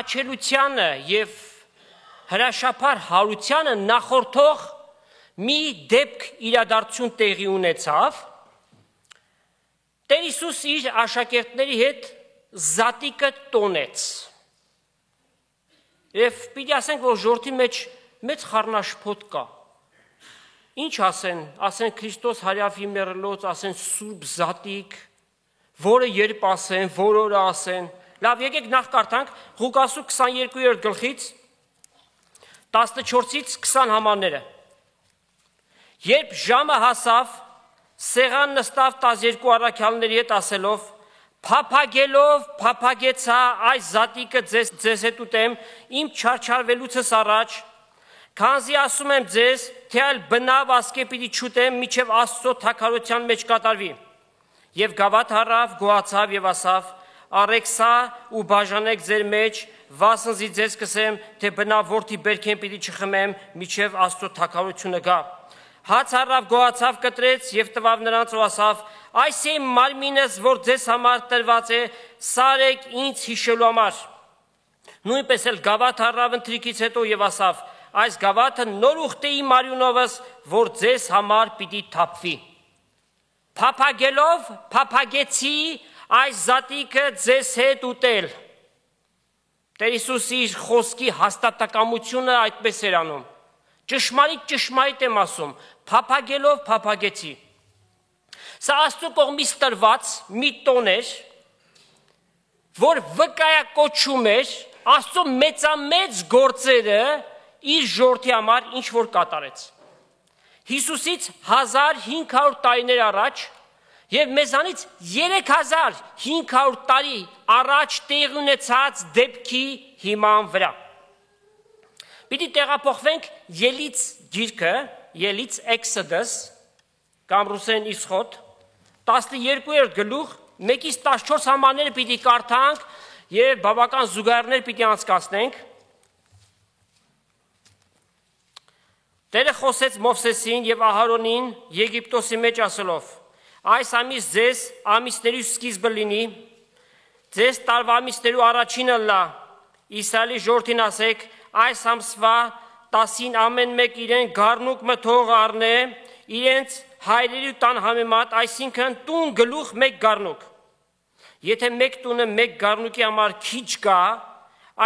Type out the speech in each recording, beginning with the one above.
խաչելությանը և հրաշափար հարությանը նախորդող մի դեպք իրադարձություն տեղի ունեցավ, Տեր Հիսուս իր աշակերտների հետ զատիկը տոնեց և պիտի ասենք, որ ժողովրդի մեջ մեծ խառնաշփոթ կա, ինչ ասեն Քրիստոս հարյավի մեռելոց, ասեն սուրբ զատիկ, որը երբ ասեն, որ օրը ասեն, լավ եկեք նախ կարդանք Ղուկասու 22-րդ գլխից 14-ից 20 համարները, երբ ժամը հասավ, սեղան նստավ 12 առաքյալների հետ ասելով, փափագելով փափագեցա այս զատիկը ձեզ հետ ուտեմ իմ չարչարվելուցս առաջ, քանզի ասում եմ ձեզ, թե այլ բնավ ասկե պիտի չուտեմ մինչև Աստծո թագավորության մեջ կատարվի։ Եվ գավաթ առավ, գոհացավ եւ ասավ, առեք սա ու բաժանեք ձեր մեջ, վասնզի ձեզ կսեմ, թե բնավ որդի բերքեն պիտի չխմեմ մինչև Աստծո թագավորությունը գա։ Հաց առավ, գոհացավ, կտրեց եւ տվավ նրանց ու ասավ, այս է իմ մարմինս, որ ձեզ համար տրված է, սարեք ինձ հիշելու համար։ Նույնպես էլ գավաթ առավ ընթրիքից հետո եւ ասավ, այս գավաթը նոր ուխտ է իմ արյունովս, որ ձեզ համար պիտի թափվի։ Փափագելով փափագեցի այս զատիկը ձեզ հետ ուտել։ Տեր Հիսուսի իր խոսքի հաստատակամությունը այդպես էր անում։ Ճշմարիտ եմ ասում, փափագելով փափագեցի։ Սա Աստծո կողմից տրված մի տոն էր, որ վկայակոչում էր Աստծո մեծամեծ գործերը իր ժողովրդի համար ինչ որ կատարեց։ Հիսուսից 1500 տարիներ առաջ Եվ մեզանից 3500 տարի առաջ տեղի ունեցած դեպքի հիման վրա։ Պիտի տեղափոխվենք Ելից գիրքը, Ելից Exodus, կամ ռուսեն Իսխոդ, 12-րդ գլուխ, 1-ից 14 համարները պիտի կարդանք եւ բավական զուգահեռներ պիտի անցկացնենք։ Տերը խոսեց Մովսեսին եւ Ահարոնին Եգիպտոսի մեջ ասելով. Այս ամիս ձեզ ամիսների սկիզբը լինի, ձեզ տարվա ամիսներու առաջինը լա, Իսրայելի ժողովրդին ասեք, այս ամսվա 10-ին ամեն մեկ իրեն գառնուկ մթող առնե, իրենց հայրերի տան համեմատ, այսինքն տուն գլուխ մեկ գառնուկ։ Եթե մեկ տունը մեկ գառնուկի համար քիչ կա,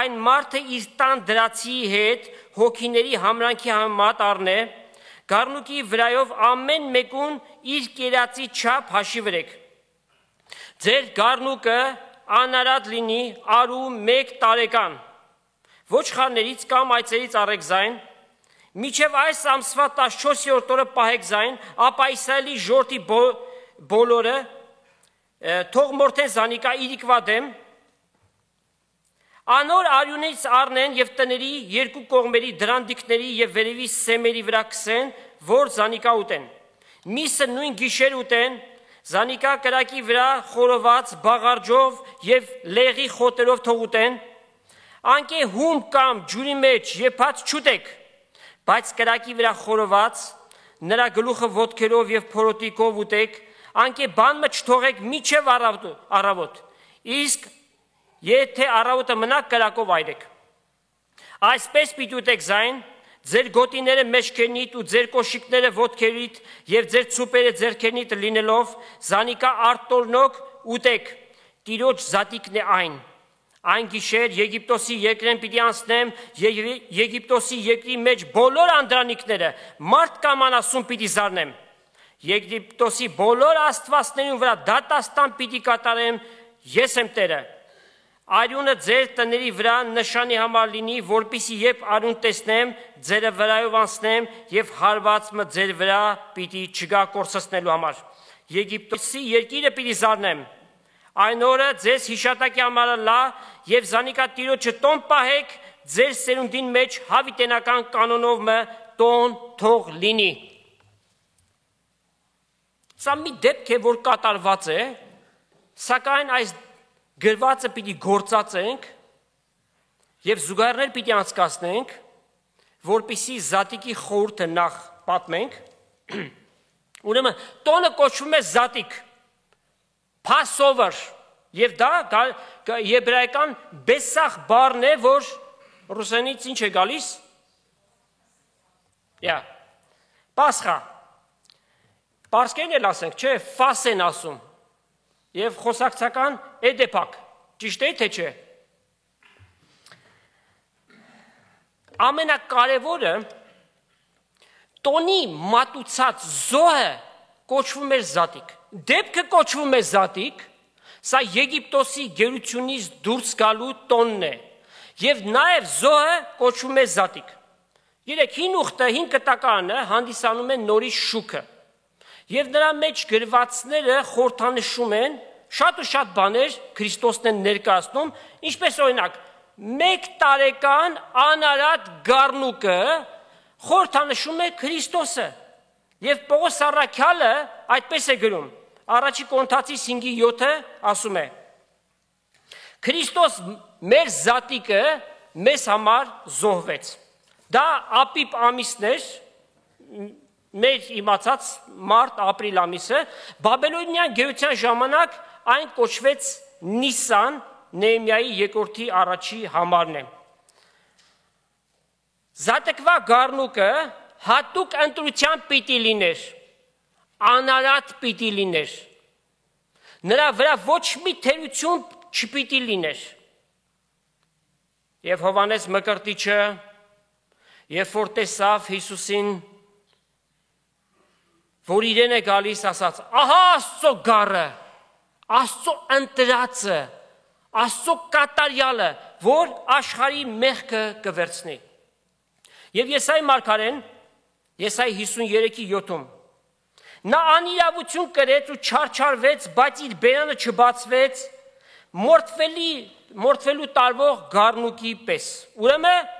այն մարդը իր տան դրացի հետ հոգիների համրանքի համեմատ առնե, գառնուկի վրայով ամեն մեկուն իր կերածի չափ հաշիվրեք։ Ձեր գառնուկը անարատ լինի արու 1 տարեկան, ոչխարներից կամ այծերից առեք զայն, մինչև այս ամսվա 14-րդ օրը պահեք զայն, ապա Իսրայելի ժողովրդի բոլորը թող մորթեն զանիկա իրիկվա դեմ, անոր արյունից առնեն եւ տների երկու կողմերի դրանդիկների եւ վերևի սեմերի վրա քսեն, որ զանիկա ուտեն։ Միսը նույն գիշեր ուտեն, զանիկա կրակի վրա խորոված բաղարջով եւ լեղի խոտերով թող ուտեն։ Անկե հում կամ ջուրի մեջ եփած չուտեք, բայց կրակի վրա խորոված նրա գլուխը ոտքերով եւ փորոտիկով ուտեք, անկե բան մը չթողեք միջև առավոտ։ Իսկ եթե առավոտը մնաք կրակով այրեք։ Այսպես պիտի ուտեք զայն, ձեր գոտիները մեջքերնիդ ու ձեր կոշիկները ոտքերիդ եւ ձեր ցուպերը ձեռքերնիդ լինելով, զանիկա արտորնոք ուտեք, Տիրոջ զատիկն է այն։ Այն գիշեր Եգիպտոսի երկրեն պիտի անցնեմ եւ Եգիպտոսի երկրի մեջ բոլոր անդրանիկները մարդ կամ անասուն պիտի զարնեմ։ Եգիպտոսի բոլոր աստվածներին վրա դատաստան պիտի կատարեմ, ես եմ Տերը։ Արյունը ձեր տների վրա նշանի համար լինի, որպիսի երբ արյուն տեսնեմ, ձերը վրայով անցնեմ եւ հարվածը ձեր վրա պիտի չգա կորցնելու համար։ Եգիպտոսի երկիրը պիտի զարնեմ։ Այն օրը ձեզ հիշատակի համարը լա եւ զանիկա Տիրոջը տոն պահեք, ձեր սերունդին մեջ հավիտենական կանոնով մը տոն թող լինի։ Սա մի դեպք է, որ կատարված է, սակայն այս գրվածը պիտի գործածենք եւ զուգահեռներ պիտի անցկացնենք, որպիսի զատիկի խորհուրդը նախ պատմենք։ Ուրեմն տոնը կոչվում է զատիկ, Passover, եւ դա եբրայական Բեսախ բառն է, որ ռուսերենից ինչ է գալիս։ Պասխա։ Պարսկերն էլ ասենք, չէ, ֆաս են ասում։ Եվ խոսակցական էդեպակ, ճիշտ է թե չէ։ Ամենակարևորը տոնի մատուցած զոհը կոչվում էր զատիկ։ Դեպքը կոչվում է զատիկ, սա Եգիպտոսի գերությունից դուրս գալու տոնն է։ Եվ նաև զոհը կոչվում է զատիկ։ Երեք հին ուխտը, հին կտակարանը հանդիսանում են նորի շուքը։ Եվ նրա մեջ գրվածները խորհրդանշում են շատ ու շատ բաներ Քրիստոսն են ներկայացնում, ինչպես օրինակ 1 տարեկան անարատ գառնուկը խորհրդանշում է Քրիստոսը։ Եվ Պողոս առաքյալը այդպես է գրում. Առաջի Կորինթացիս 5:7 ասում է. Քրիստոս մեր զատիկը մեզ համար զոհվեց։ Դա ապիպ ամիսն էր, մեր իմացած մարտ, ապրիլ ամիսը, Բաբելոնյան գերության ժամանակ այն կոչվեց Նիսան, Նեհեմիայի երկրորդի առաջի համարն է։ Զատկվա գառնուկը հատուկ ընտրության պիտի լիներ, անարատ պիտի լիներ, նրա վրա ոչ մի թերություն չպիտի լիներ։ Եվ Հովհաննես Մկրտիչը, երբ որ տեսավ Հիսուսին, որ իրեն է գալիս, ասաց. ահա Աստծո գառը, Աստծո ընտրածը, Աստծո կատարյալը, որ աշխարհի մեղքը կվերցնի։ Եվ Եսայի մարգարեն, Եսայի 53:7, Նա անիրավություն կրեց ու չարչարվեց, բայց իր բերանը չբացվեց, մորթվելու տարվող գառնուկի պես։ Ուրեմն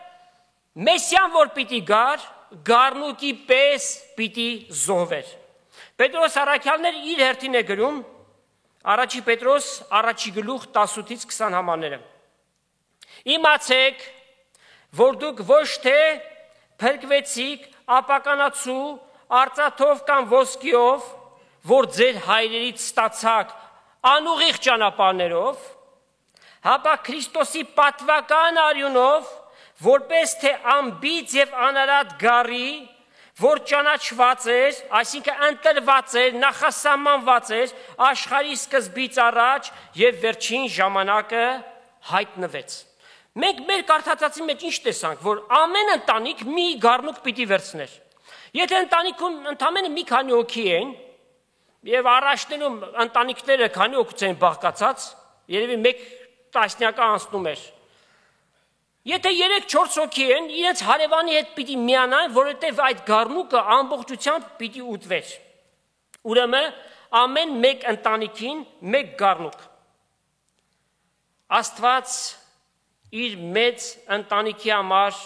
Մեսիան որ պիտի գար, գառնուկի պես պիտի զոհվեր։ Պետրոս առաքյալն իր հերթին է գրում Առաջի Պետրոս առաջի գլուխ 18-ից 20 համարները։ Իմացեք, որ դուք ոչ թե փրկվեցիք ապականացու արծաթով կամ ոսկիով, որ ձեր հայրերից ստացաք անուղիղ ճանապարհներով, հապա Քրիստոսի պատվական արյունով, որպես թե անբիծ եւ անարատ գառի, որ ճանաչված էր, այսինքն ընտրված էր, նախասահմանված էր աշխարհի սկզբից առաջ եւ վերջին ժամանակը հայտնվեց։ Մենք մեր կարդացածի մեջ ինչ տեսանք, որ ամեն ընտանիք մի գառնուկ պիտի վերցներ։ Եթե ընտանիքում ընդամենը մի քանի հոգի են, եւ առաջներում ընտանիքները քանի հոգուց են բաղկացած, երևի 1 տասնյակը անցնում էր։ Եթե 3-4 հոգի են, իրենց հարևանի հետ պիտի միանան, որովհետև այդ գառնուկը ամբողջությամբ պիտի ուտվեր։ Ուրեմն ամեն մեկ ընտանիքին մեկ գառնուկ։ Աստված իր մեծ ընտանիքի համար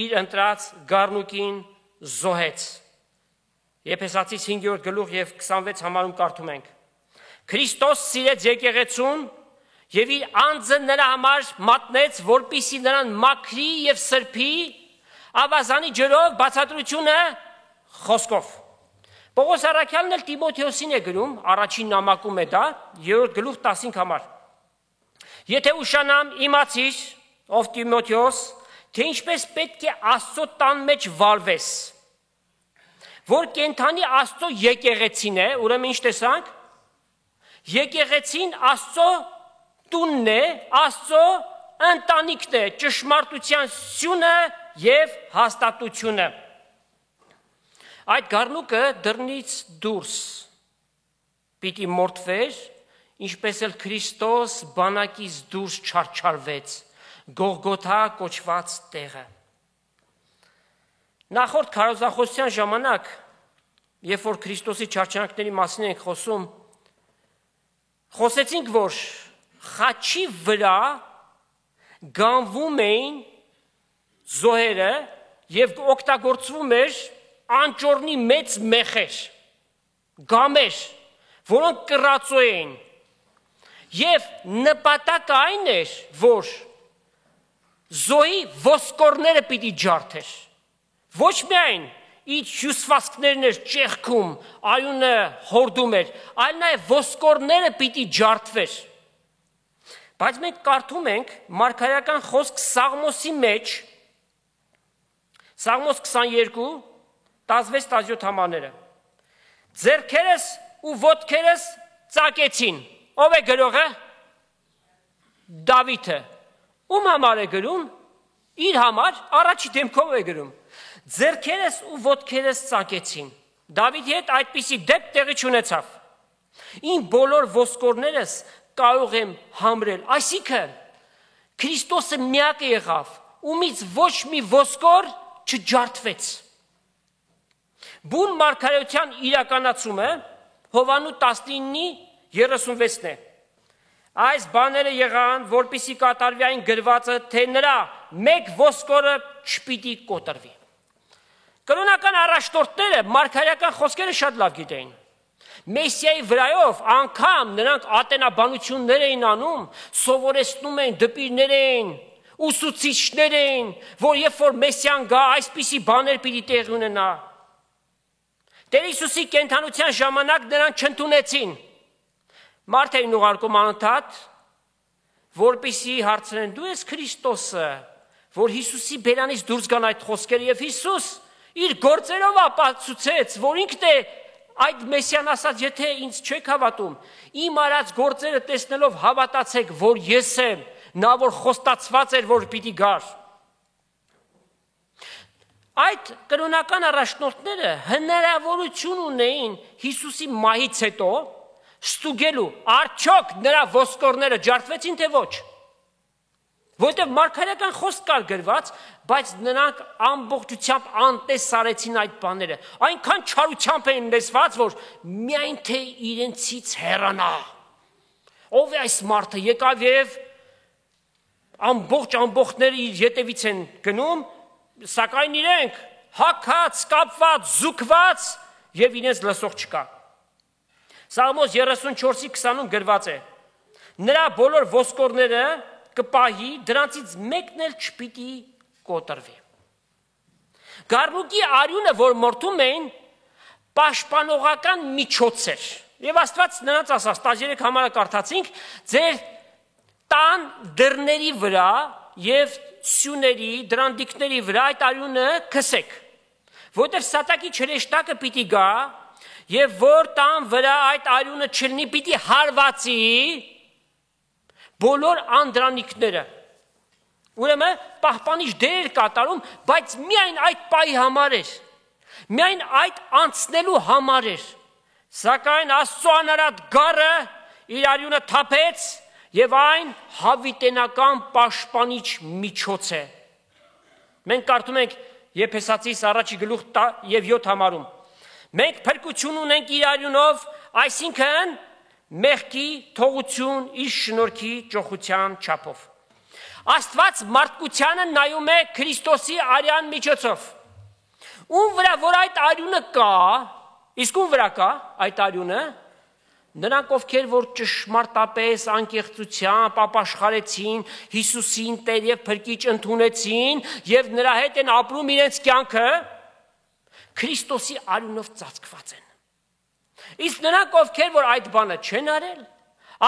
իր ընտրած գառնուկին զոհեց։ Եփեսացիս 5-րդ գլուխ եւ 26 համարում կարդում ենք. Քրիստոս սիրեց եկեղեցուն եւ իր անձը նրա համար մատնեց, որպիսի նրան մաքրի եւ սրբի, ավազանի ջրով, բացատրությունը խոսքով։ Պողոս առաքյալն էլ Տիմոթեոսին է գրում, առաջին նամակում է դա, 3-րդ գլուխ 15 համար։ Եթե ուշանամ իմացիր, ով Տիմոթեոս, թե ինչպես պետք է Աստծո տան մեջ վարվես, որ կենթանի Աստծո եկեղեցին է, ուրեմն ինչ տեսանք, եկեղեցին Աստծո տունն է, Աստծո ընտանիքն է, ճշմարտության սյունը եւ հաստատությունը։ Այդ գառնուկը դռնից դուրս պիտի մորթվեր, ինչպես էլ Քրիստոս բանակից դուրս չարչարվեց, Գողգոթա կոչված տեղը։ Նախորդ քարոզախոսության ժամանակ, երբ որ Քրիստոսի չարչարանքների մասին ենք խոսում, խոսեցինք, որ խաչի վրա գանվում էին զոհերը եւ օգտագործվում էր անճոռնի մեծ մեխեր, գամեր, որոնք կռածո էին։ Եվ նպատակը այն էր, որ զոհի ոսկորները պիտի ջարդեր։ Ոչ միայն իր հյուսվածքներն էր ճեղքում, արյունը հորդում էր, այլ նաև ոսկորները պիտի ջարդվեր։ Բայց մենք կարդում ենք մարգարեական խոսք Սաղմոսի մեջ, Սաղմոս 22, 16-17 համարները։ Ձեռքերս ու ոտքերս ծակեցին։ Ով է գրողը։ Դավիթը։ Ում համար է գրում։ Իր համար առաջի դեմքով է գրում։ Ձեռքերս ու ոտքերս ծակեցին։ Դավիթի հետ այդպիսի դեպք տեղի չունեցավ։ Իմ բոլոր ոսկորներս կարող եմ համրել։ Այսինքն Քրիստոսը միակը եղավ, ումից ոչ մի ոսկոր չջարդվեց։ Բուն մարգարեության իրականացումը Հովանու 19:36-ն է։ Այս բաները եղան, որպիսի կատարվի այն գրվածը, թե նրա մեկ ոսկորը չպիտի կոտրվի։ Կրոնական առաջնորդները մարգարեական խոսքերը շատ լավ գիտեին։ Մեսիայի վրայով անգամ նրանք ատենաբանություններ էին անում, սովորեցնում էին, դպիրներ էին, ուսուցիչներ էին, որ երբ որ Մեսիան գա, այսպիսի բաներ պիտի տեղի ունենա։ Տեր Հիսուսի կենդանության ժամանակ նրանք չընդունեցին։ Մարդ էին ուղարկում անընդհատ, որպիսի հարցնեն, դու ես Քրիստոսը, որ Հիսուսի բերանից դուրս գան այդ խոսքերը, եւ Հիսուս իր գործերով ապացուցեց, որ ինքն է այդ Մեսիան ասաց, եթե ինձ չեք հավատում, իմ արած գործերը տեսնելով հավատացեք, որ ես եմ, նա որ խոստացված էր, որ պիտի գար։ Այդ կրոնական առաջնորդները հնարավորություն ունեին Հիսուսի մահից հետո ստուգելու, արդյոք նրա ոսկորները ջարդվեցին, թե ոչ։ Որտեղ մարգարեական խոսք կար գրված, բայց նրանք ամբողջությամբ անտեսարեցին այդ բաները։ Այնքան չարությամբ էին լեցված, որ միայն թե իրենցից հեռանա։ Ով է այս մարդը, եկավ եւ ամբողջները իր ետևից են գնում, սակայն իրենք հակած, կապված, զուգված եւ իրենց լսող չկա։ Սաղմոս 34:20 գրված է. նրա բոլոր ոսկորները կպահի, դրանցից մեկն էլ չպիտի կոտրվի։ Գառնուկի արյունը, որ մորթում էին, պաշտպանողական միջոց էր։ Եվ Աստված նրանց ասաց, 13 համարը կարդացինք, ձեր տան դռների վրա եւ սյուների, դրանդիկների վրա այդ արյունը քսեք, որտեղ սատակի չրեշտակը պիտի գա, եւ որ տան վրա այդ արյունը չլինի, պիտի հարվածի բոլոր անդրանիկները։ Ուրեմն պահպանիչ դեր կատարում, բայց միայն այդ պայի համար էր, միայն այդ անցնելու համար էր, սակայն Աստծո անարատ գառը իր արյունը թափեց եւ այն հավիտենական պաշտպանիչ միջոց է։ Մենք կարդում ենք Եփեսացիս առաջի գլուխ 7 համարում. մենք փրկություն ունենք իր արյունով, այսինքն մեղքի թողություն իր շնորհքի ճոխության չափով։ Աստված մարդկությանը նայում է Քրիստոսի արյան միջոցով։ Ում վրա որ այդ արյունը կա, իսկ ում վրա կա այդ արյունը, նրանք ովքեր որ ճշմարտապես անկեղծությամբ ապաշխարեցին, Հիսուսին Տեր եւ Փրկիչ ընդունեցին եւ նրա հետ են ապրում իրենց կյանքը, Քրիստոսի արյունով ծածկված են։ Իսկ նրանք ովքեր որ այդ բանը չեն արել,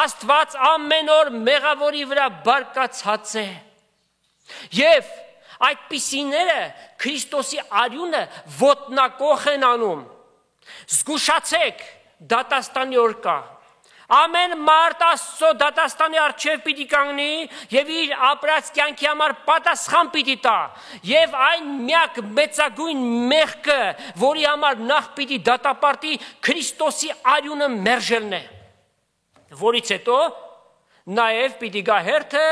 Աստված ամեն օր մեղավորի վրա բարկացած է։ Եվ այդպիսիները Քրիստոսի արյունը ոտնակոխ են անում։ Զգուշացեք, դատաստանի օր կա։ Ամեն մարդ Աստծո դատաստանի առջև պիտի կանգնի եւ իր ապրած կյանքի համար պատասխան պիտի տա։ Եվ այն միակ մեծագույն մեղքը, որի համար նախ պիտի դատապարտի, Քրիստոսի արյունը մերժելն է։ Որից հետո նաեւ պիտի գա հերթը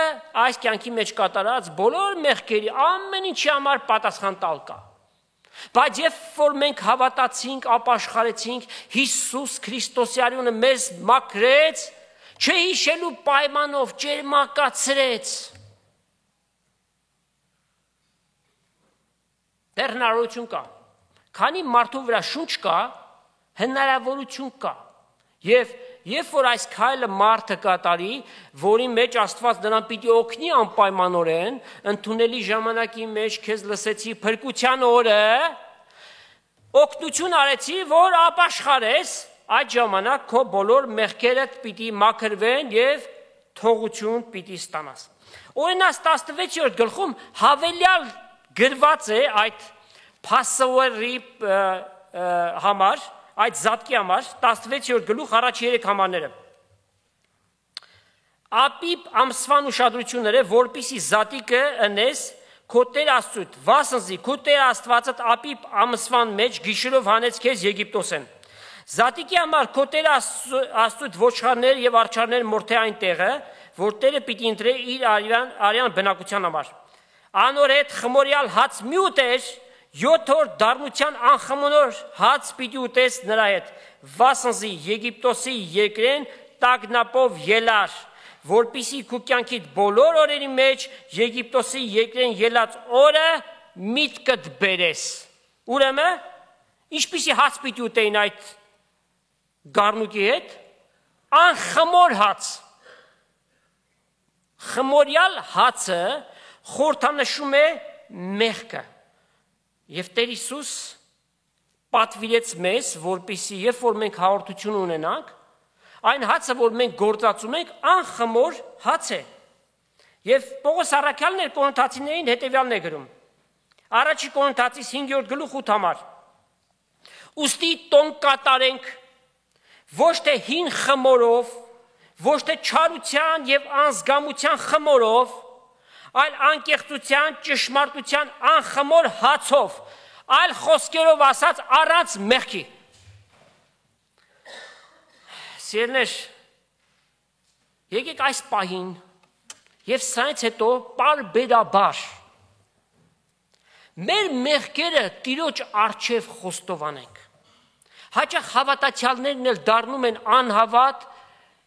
այս կյանքի մեջ կատարած բոլոր մեղքերի ամեն ինչի համար պատասխան տալ կա։ Բայց երբ որ մենք հավատացինք, ապաշխարեցինք, Հիսուս Քրիստոսի արյունը մեզ մաքրեց, չհիշելու պայմանով ճերմակացրեց։ Դեռ հնարավորություն կա։ Քանի մարդու վրա շունչ կա, հնարավորություն կա։ Եվ երբ որ այս քայլը մարդը կատարի, որի մեջ Աստված նրան պիտի օգնի անպայմանորեն, ընդունելի ժամանակի մեջ քեզ լսեցի փրկության օրը, օգնություն արեցի, որ ապաշխարես, այդ ժամանակ քո բոլոր մեղքերդ պիտի մաքրվեն եւ թողություն պիտի ստանաս։ Օրինակ 16-րդ գլխում հավելյալ գրված է այդ Passover-ի համար, այդ զատկի համար 16-րդ գլուխ առաջի 3 համարները։ Ապիպ ամսվան ուշադրությունները, որպիսի զատիկը ընես քո Տեր Աստծուդ, վասնզի քո Տեր Աստվածդ Ապիպ ամսվան մեջ գիշերով հանեց քեզ Եգիպտոսեն։ Զատիկի համար քո Տեր Աստծուդ ոչխարներ եւ արջարներ մորթե այն տեղը, որ Տերը պիտի ընտրե իր արյան բնակության համար։ Անորետ խմորյալ հաց մի ուտեր, 7 օր դառնության անխմոր հաց պիտի ուտես նրա հետ, վասնզի Եգիպտոսի երկրեն տագնապով ելար, որպիսի քու կյանքիդ բոլոր օրերի մեջ Եգիպտոսի երկրեն ելած օրը միտքդ բերես։ Ուրեմն, ինչպիսի հաց պիտի ուտեին այդ գառնուկի հետ, անխմոր հաց։ Խմորյալ հացը խորհրդանշում է մեղքը։ Եվ Տեր Հիսուս պատվիրեց մեզ, որպեսզի երբ որ մենք հաղորդություն ունենանք, այն հացը, որ մենք գործածում ենք, անխմոր հաց է։ Եվ Պողոս առաքյալն էր Կորինթացիներին հետևյալն է գրում։ Առաջի Կորինթացիս 5-րդ գլուխ 8 համար։ Ուստի տոն կատարենք ոչ թե հին խմորով, ոչ թե չարության եւ անզգամության խմորով, այլ անկեղծության, ճշմարտության անխմոր հացով, այլ խոսքերով ասած առանց մեղքի։ Սիրելիներ, եկեք այս պահին, Եվ սրանից հետո պարբերաբար մեր մեղքերը Տիրոջ առջև խոստովանենք։ Հաճախ հավատացյալներն էլ դառնում են անհավատ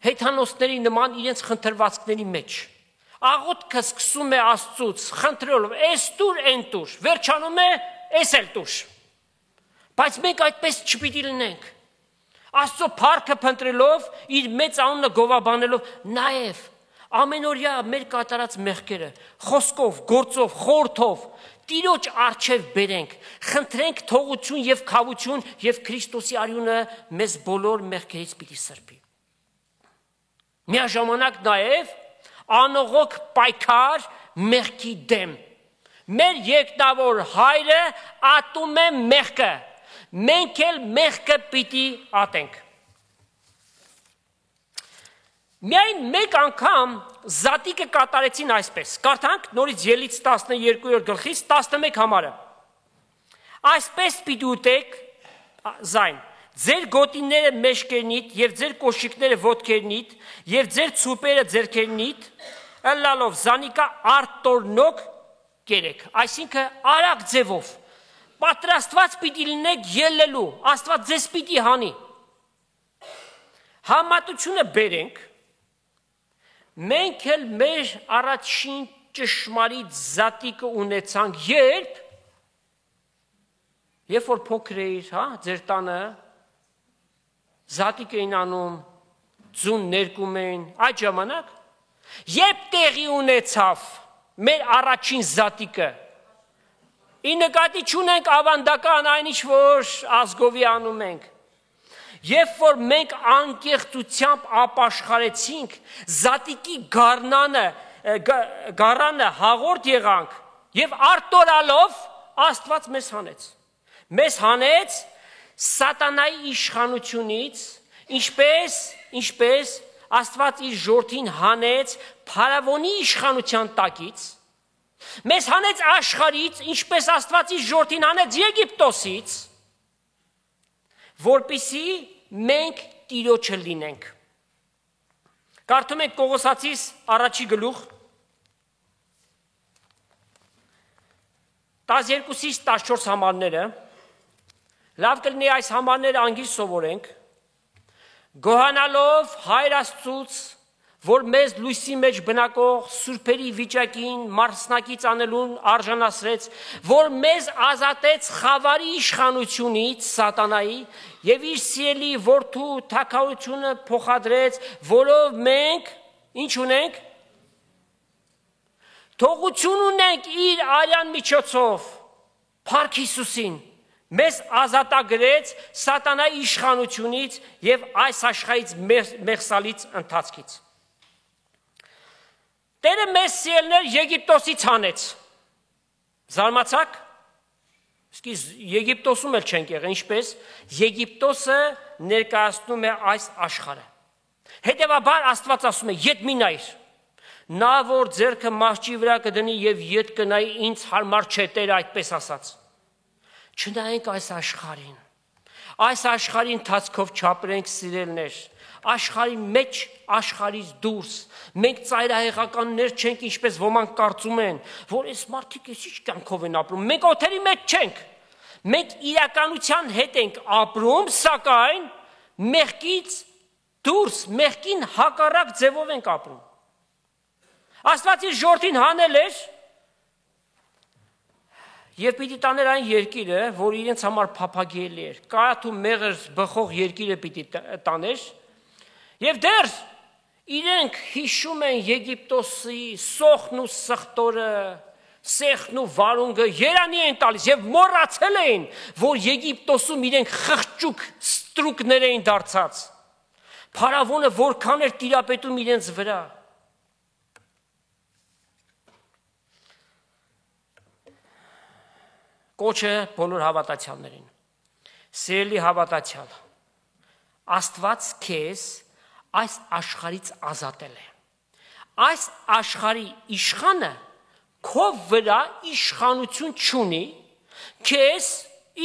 հեթանոսների նման իրենց խնդրվածքների մեջ։ Աղոթքը սկսում է Աստծուց, խնդրելով, «Էս տուր, այն տուր», վերջանում է, «Էս էլ տուր»։ Բայց մենք այդպես չպիտի լինենք։ Աստծո փառքը փնտրելով, իր մեծ անունը գովաբանելով, նաև ամենօրյա մեր կատարած մեղքերը խոսքով, գործով, խորհրդով Տիրոջ առջև բերենք, խնդրենք թողություն եւ քավություն եւ Քրիստոսի արյունը մեզ բոլոր մեղքերից պիտի սրբի։ Միաժամանակ նաև անողոք պայքար մեղքի դեմ։ Մեր երկնավոր հայրը ատում է մեղքը, մենք էլ մեղքը պիտի ատենք։ Միայն մեկ անգամ Զատիկը կատարեցին այսպես։ Կարդանք նորից Ելից 12-րդ գլխից 11 համարը։ Այսպես պիտի ուտեք զայն. ձեր գոտիները մեջքերնիդ եւ ձեր կոշիկները ոտքերնիդ եւ ձեր ցուպերը ձեռքերնիդ ըլլալով զանիկա արտորնոք կերեք։ Այսինքն արագ ձևով պատրաստված պիտի լինեք ելնելու, Աստված ձեզ պիտի հանի։ Համատությունը բերենք, մենք էլ մեր առաջին ճշմարիտ Զատիկը ունեցանք, երբ որ փոքր էիր, ձեր տանը Զատիկ էին անում, ձուն ներկում էին, այդ ժամանակ, երբ տեղի ունեցավ մեր առաջին Զատիկը, ի նկատի չունենք ավանդական այն ինչ որ ազգովի անում ենք, երբ որ մենք անկեղծությամբ ապաշխարեցինք, Զատիկի գարանը հաղորդ եղանք եւ արտորալով Աստված մեզ հանեց։ Մեզ հանեց սատանայի իշխանությունից, ինչպես Աստված իր ժողովրդին հանեց փարավոնի իշխանության տակից, մեզ հանեց աշխարհից, ինչպես Աստված իր ժողովրդին հանեց Եգիպտոսից, որպեսզի մենք Տիրոջը լինենք։ Կարդում ենք Կողոսացիս առաջի գլուխ 12-ից 14 համարները, լավ կլինի այս համարները անգիր սովորենք, գոհանալով Հայր Աստծուց, որ մեզ լույսի մեջ բնակող սուրբերի վիճակին մարսնակից անելուն արժանացրեց, որ մեզ ազատեց խավարի իշխանությունից սատանայի եւ իր սիրելի որդու թագավորությունը փոխադրեց, որով մենք ինչ ունենք, թողություն ունենք իր արյան միջոցով, Փառք Հիսուսին, մեզ ազատագրեց սատանայի իշխանությունից եւ այս աշխարհից մեղսալից ընթացքից։ Տերը մեզ սիրելներ Եգիպտոսից հանեց։ Զարմացաք։ Իսկ Եգիպտոսում էլ չենք եղել, ինչպես Եգիպտոսը ներկայացնում է այս աշխարհը։ Հետևաբար Աստված ասում է. «Ետ մի նայր, նա որ ձեռքը մահճի վրա կդնի եւ ետ կնայի, ինձ հարմար չէ», Տերը այդպես ասաց։ Չնայենք այս աշխարհին։ Այս աշխարհի ընթացքով չապրենք սիրելներ։ Աշխարհի մեջ, աշխարհից դուրս, մենք ծայրահեղականներ չենք, ինչպես ոմանք կարծում են, որ այս մարդիկ ինչ կյանքով են ապրում, մենք օթերի մեջ չենք, մենք իրականության հետ ենք ապրում, սակայն մեղքից դուրս, մեղքին հակառակ ձևով ենք ապրում։ Աստված իր ժողովրդին հանել էր եւ պիտի տաներ այն երկիրը, որ իրենց համար փափագելի էր, կայաթ ու մեղր բխող երկիրը պիտի տաներ, եւ դեռ իրենք հիշում են Եգիպտոսի սոխն ու սխտորը, սեղն ու վարունգը, երանի են տալիս եւ մոռացել էին, որ Եգիպտոսում իրենք խղճուկ ստրուկներ էին դարձած։ Փարավոնը որքան էր տիրապետում իրենց վրա։ Կոչը բոլոր հավատացյալներին։ Սիրելի հավատացյալ, Աստված քեզ այս աշխարհից ազատել է։ Այս աշխարհի իշխանը քո վրա իշխանություն չունի, քեզ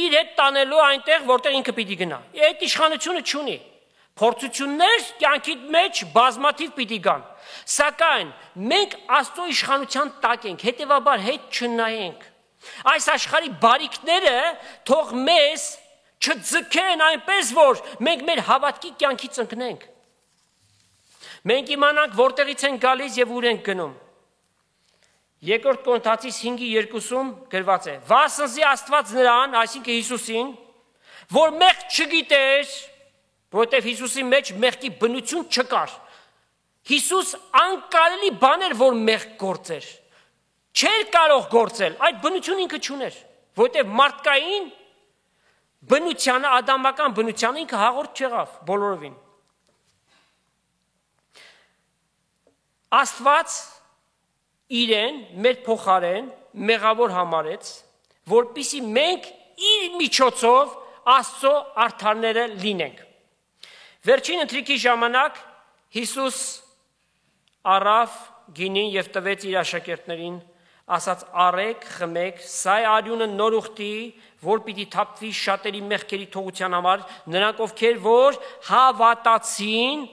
իր հետ տանելու այնտեղ, որտեղ ինքը պիտի գնա։ Այդ իշխանությունը չունի։ Փորձություններ կյանքի մեջ բազմաթիվ պիտի գան։ Սակայն մենք Աստծո իշխանության տակ ենք, հետևաբար հետ չնայենք։ Այս աշխարհի բարիքները թող մեզ չձգեն այնպես, որ մենք մեր հավատքի կյանքից ընկնենք։ Մենք իմանանք որտեղից են գալիս եւ ուր ենք գնում։ Երկրորդ Կորինթացիս 5:2-ում գրված է. «Վասնզի Աստված նրան, այսինքն Հիսուսին, որ մեղք չգիտեր, որովհետև Հիսուսի մեջ մեղքի բնություն չկար։ Հիսուս անկարելի բան էր, որ մեղք գործեր։ Չէր կարող գործել, այդ բնություն ինքը չուներ, որովհետև մարդկային բնությանը, ադամական բնությանը ինքը հաղորդ չեղավ բոլորովին։ Աստված իրեն մեր փոխարեն մեղավոր համարեց, որպեսզի մենք իր միջոցով Աստծո արդարները լինենք։ Վերջին ընթրիքի ժամանակ Հիսուս առավ գինին եւ տվեց իր աշակերտներին, ասաց. «Արեք, խմեք, սա է արյունը նոր ուխտի, որ պիտի թափվի շատերի մեղքերի թողության համար, նրանք ովքեր որ հավատացին,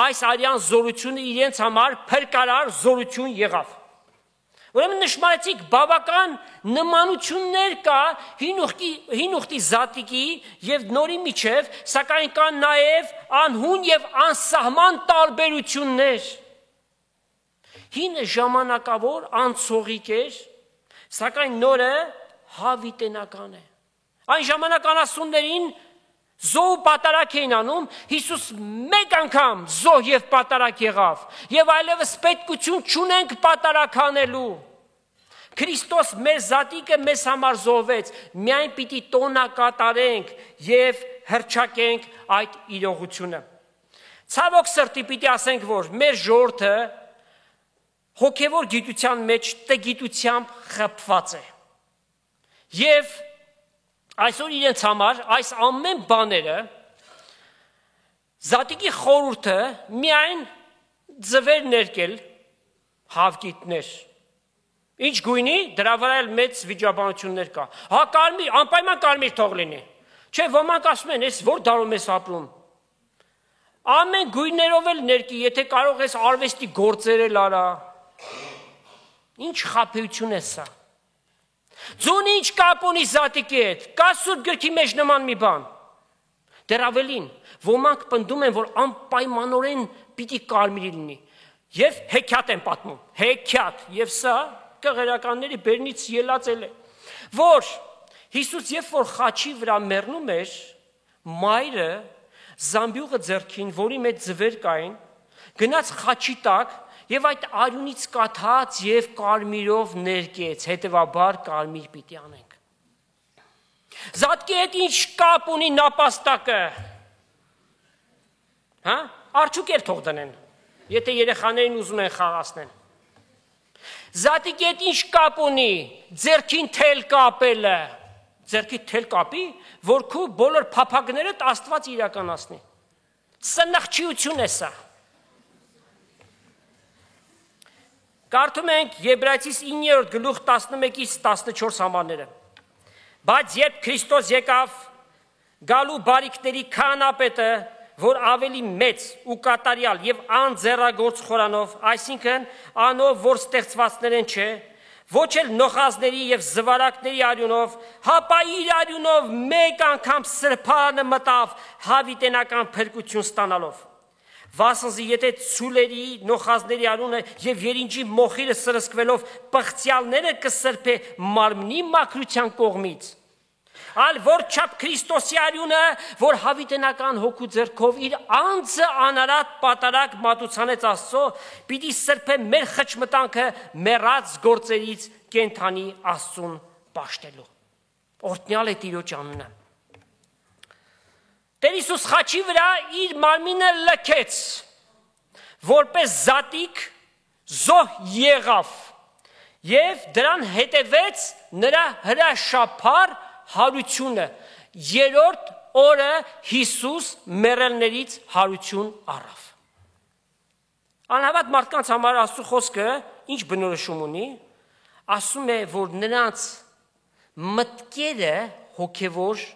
այս արյան զորությունը իրենց համար փրկարար զորություն եղավ»։ Ուրեմն նշմարեցիք, բավական նմանություններ կա հին ուխտի զատիկի եւ նորի միջև, սակայն կան նաեւ անհուն եւ անսահման տարբերություններ։ Հինը ժամանակավոր անցողիկ էր, սակայն նորը հավիտենական է։ Այն ժամանակ անասուններին զոհ ու պատարակ էին անում, Հիսուս մեկ անգամ զոհ եւ պատարակ եղավ, եւ այլևս պետքություն չունենք պատարակ անելու։ Քրիստոս մեր զատիկը մեզ համար զոհվեց, միայն պիտի տոնակատարենք եւ հռչակենք այդ իրողությունը։ Ցավոք սրտի պիտի ասենք, որ մեր ժողովուրդը հոգևոր գիտության մեջ տգիտությամբ խփված է։ Եվ այսօր իրենց համար այս ամեն բաները զատիկի խորհուրդը միայն ձվեր ներկել հավգիտներ։ Ինչ գույնի, դրա վրա էլ մեծ վիճաբանություններ կա։ Հա կարմիր, անպայման կարմիր թող լինի։ Չէ, ոմանք ասում են, ես որ դարում ես ապրում։ Ամեն գույներով էլ ներկի, եթե կարող ես արվեստի գործեր էլ արա։ Ինչ խաբեություն է սա։ Ձունի ինչ կապ ունի զատիկի հետ, կա Սուրբ գրքի մեջ նման մի բան։ Դեռ ավելին, ոմանք պնդում են, որ անպայմանորեն պիտի կարմիրի լինի։ Եվ հեքիաթ են պատմում, հեքիաթ, եւ սա կղերականների բերնից ելածել է, որ Հիսուս երբ որ խաչի վրա մեռնում էր, մայրը զամբյուղը ձեռքին, որի մեջ ձվեր կային, գնաց խաչի տակ եւ այդ արյունից կաթած եւ կարմիրով ներկեց, հետեւաբար կարմիր պիտի անենք։ Զատկի հետ ինչ կապ ունի նապաստակը։ Հա? Արջուկ էլ թող դնեն, եթե երեխաներին ուզում են խաղացնեն։ Զատիկի հետ ինչ կապ ունի ձեռքին թել կապելը։ Ձեռքի թել կապի, որ քո բոլոր փափագներդ Աստված իրականացնի։ Սնխչիություն է սա։ Կարդում ենք Եբրայեցիս 9-րդ գլուխ 11-ից 14 համարները։ Բայց երբ Քրիստոս եկավ, գալու բարիքների քահանապետը, որ ավելի մեծ ու կատարյալ եւ անձեռագործ խորանով, այսինքն անով, որ ստեղծվածներ են չէ, ոչ էլ նոխազների եւ զվարակների արյունով, հապա իր արյունով մեկ անգամ սրբանը մտավ հավիտենական փրկություն ստանալով։ Վասնզի եթե ցուլերի, նոխազների արյունը եւ երինջի մոխիրը սրսկվելով պղծյալները կսրբե մարմնի մաքրության կողմից, այլ որ չափ Քրիստոսի արյունը, որ հավիտենական հոգու ձեռքով իր անձը անարատ պատարակ մատուցանեց Աստծո, պիտի սրբե մեր խճմտանքը մեռած գործերից կենթանի Աստծուն պաշտելու։ Օրհնյալ է Տիրոջ անունը։ Տեր Հիսուս խաչի վրա իր մարմինը լքեց, որպես զատիկ զոհ եղավ, եւ դրան հետևեց նրա հրաշափառ հարությունը, երրորդ օրը Հիսուս մեռելներից հարություն առավ։ Անհավատ մարդկանց համար Աստծո խոսքը ինչ բնորոշում ունի, ասում է, որ նրանց մտքերը հոգևոր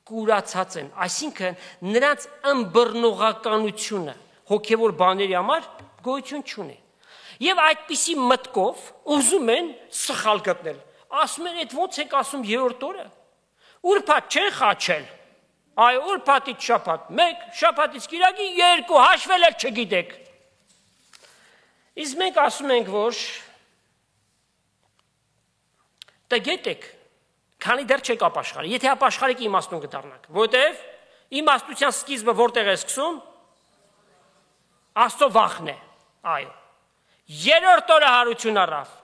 կուրացած են, այսինքն նրանց ըմբռնողականությունը հոգևոր բաների համար գոյություն չունի։ Եվ այդպիսի մտքով ուզում են սխալ գտնել։ Ասում են, այդ ո՞նց եք ասում երրորդ օրը։ Ուրբաթ չեն խաչել։ Այ ուրբաթից շաբաթ 1, շաբաթից կիրակի 2 հաշվել էլ չգիտեք։ Իսկ մենք ասում ենք, որ տգետեք, քանի դեռ չեք ապաշխարի։ Եթե ապաշխարեք իմաստուն կդառնաք, որտեղ իմաստության սկիզբը որտեղ է սկսում։ Աստծո վախն է։ Այո։ Երրորդ օրը հարություն առավ,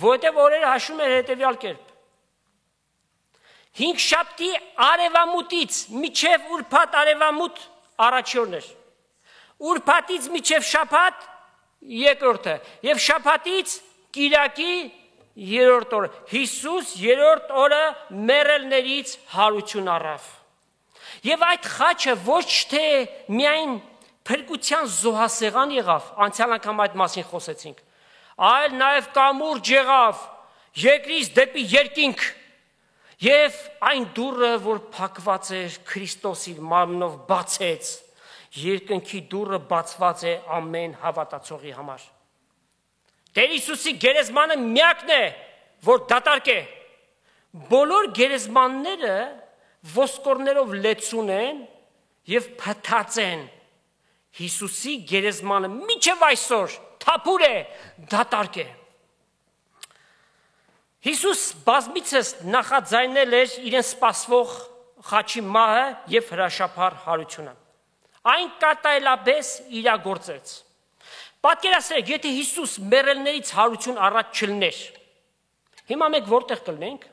որտեղ օրերը հաշվում էր հետևյալ կերպ։ 5 շաբթի արևամուտից մինչև ուրբաթ արևամուտ առաջի օրն էր։ Ուրբաթից մինչև շաբաթ երկրորդը եւ շաբաթից կիրակի երրորդ օրը։ Հիսուս երրորդ օրը մեռելներից հարություն առավ։ Եվ այդ խաչը ոչ թե միայն փրկության զոհասեղան եղավ, անցյալ անգամ այդ մասին խոսեցինք, այլ նաև կամուրջ եղավ, երկրից դեպի երկինք, եւ այն դուռը, որ փակված էր Քրիստոսի մարմնով բացեց, երկնքի դուռը բացված է ամեն հավատացողի համար։ Տեր Հիսուսի գերեզմանը միակն է, որ դատարկ է։ Բոլոր գերեզմանները ոսկորներով լեցուն են եւ փթած են։ Հիսուսի գերեզմանը մինչև այսօր թափուր է, դատարկ է։ Հիսուս բազմիցս նախաձայնել էր իրեն սպասվող խաչի մահը եւ հրաշափառ հարությունը։ Այն կատարելապես իրագործեց։ Պատկերացրեք, եթե Հիսուս մեռելներից հարություն առաջ չլներ, հիմա մենք որտեղ կլինենք,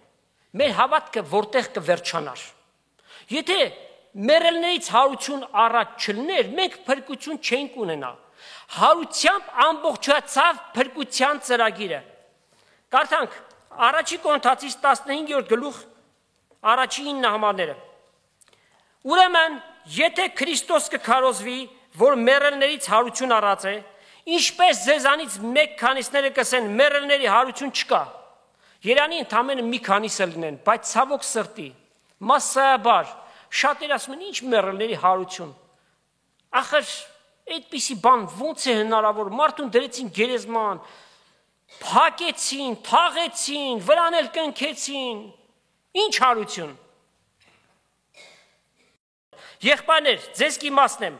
մեր հավատքը որտեղ կվերջանար։ Եթե մեռելներից հարություն առաջ չլներ, մենք փրկություն չենք ունենա։ Հարությամբ ամբողջացավ փրկության ծրագիրը։ Կարդանք Առաջի Կորինթացիս 15-րդ գլուխ առաջի 9 համարները։ Ուրեմն, եթե Քրիստոս կքարոզվի, որ մեռելներից հարություն առած է, ինչպես ձեզանից մեկ քանիսները կսեն մեռելների հարություն չկա։ Երանի ընդամենը մի քանիսը լինեն, բայց ցավոք սրտի, massայաբար շատեր ասում են, ինչ մեռելների հարություն։ Ախր այդպիսի բան ո՞նց է հնարավոր։ Մարդուն դրեցին գերեզման, փակեցին, թաղեցին, վրան էլ կնքեցին։ Ինչ հարություն։ Եղբայրներ, ձեզ կիմացնեմ,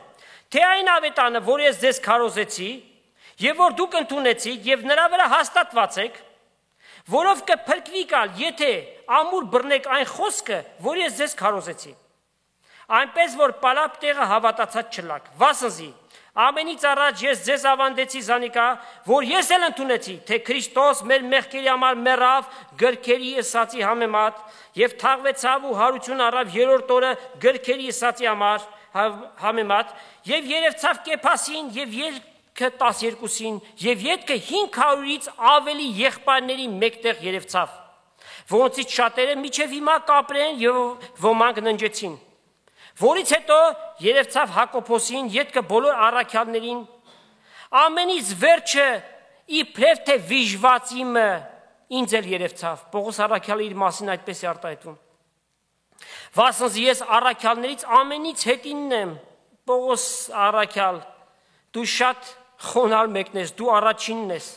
թե այն ավետանը, որ ես ձեզ քարոզեցի, եւ որ դուք ընդունեցիք եւ նրա վրա հաստատված եք, որով կփրկվի գալ, եթե ամուր բռնեք այն խոսքը, որ ես ձեզ քարոզեցի։ Այնպես որ պալապ տեղը հավատացած չլաք, վասնզի ամենից առաջ ես ձեզ ավանդեցի զանիկա, որ ես էլ ընդունեցի, թե Քրիստոս մեր մեղքերի համար մեռավ գրքերի ըսածի համեմատ եւ թաղվեցավ ու հարություն առավ երրորդ օրը գրքերի ըսածի համար համեմատ եւ երևցավ Կեփասին եւ ելքը 12-ին եւ ետքը 500-ից ավելի եղբայրների մեկտեղ երևցավ, որոնցից շատերը միջև հիմա կապրեն եւ ոմանք ննջեցին։ Որից հետո երևցավ Հակոբոսին, ետքը բոլոր առաքյալներին, ամենից վերջը իբրև թե վիժված իմը ինձ էլ երևցավ։ Պողոս առաքյալը իր մասին այդպես է արտահայտվում։ Վասնզի ես առաքյալներից ամենից հետինն եմ, Պողոս առաքյալ, դու շատ խոնար մեկն ես, դու առաջինն ես,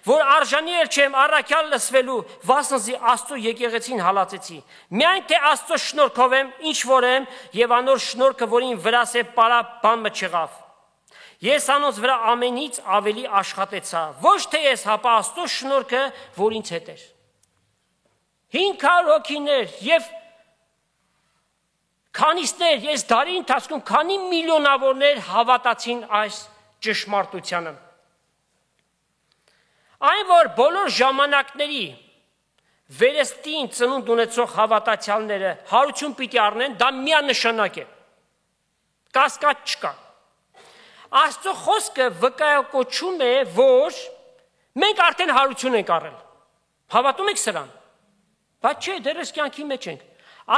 որ արժանի էլ չեմ առաքյալ լսվելու, վասնզի Աստծո եկեղեցին հալածեցի։ Միայն թե Աստծո շնորհքով եմ, ինչ որ եմ, եւ անոր շնորհքը, որին վրաս է պարապ բան մը չեղավ։ Ես անոնց վրա ամենից ավելի աշխատեցա, ոչ թե ես, հապա Աստծո շնորհքը, որ ինձ հետ էր։ 500 հոգիներ եւ քանիսներ, ես դարի ընթացքում քանի միլիոնավորներ հավատացին այս ճշմարտությանը։ Այն որ բոլոր ժամանակների վերստին ծնունդ ունեցող հավատացյալները հարություն պիտի առնեն, դա միանշանակ է։ Կասկած չկա։ Աստծո խոսքը վկայակոչում է, որ մենք արդեն հարություն ենք առել։ Հավատում եք սրան։ Բայց չէ, դեռ կյանքի մեջ ենք։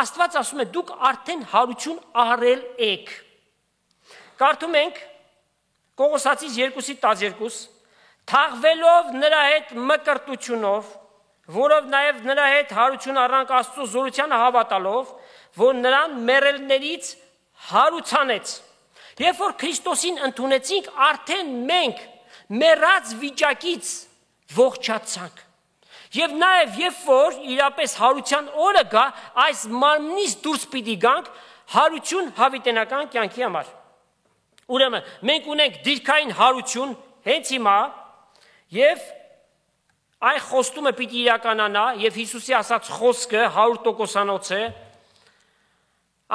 Աստված ասում է, դուք արդեն հարություն առել եք։ Կարդում ենք Կողոսացիս 2:12, թաղվելով նրա հետ մկրտությունով, որով նաև նրա հետ հարություն առանք Աստծո զորությանը հավատալով, որ նրան մեռելներից հարուցանեց։ Երբ որ Քրիստոսին ընդունեցինք, արդեն մենք մեռած վիճակից ողջացանք։ Եվ նաև երբ որ իրապես հարության օրը գա, այս մարմնից դուրս պիտի գանք հարություն հավիտենական կյանքի համար։ Ուրեմն մենք ունենք դիրքային հարություն հենց հիմա, եւ այն խոստումը պիտի իրականանա, եւ Հիսուսի ասած խոսքը 100%-անոց է,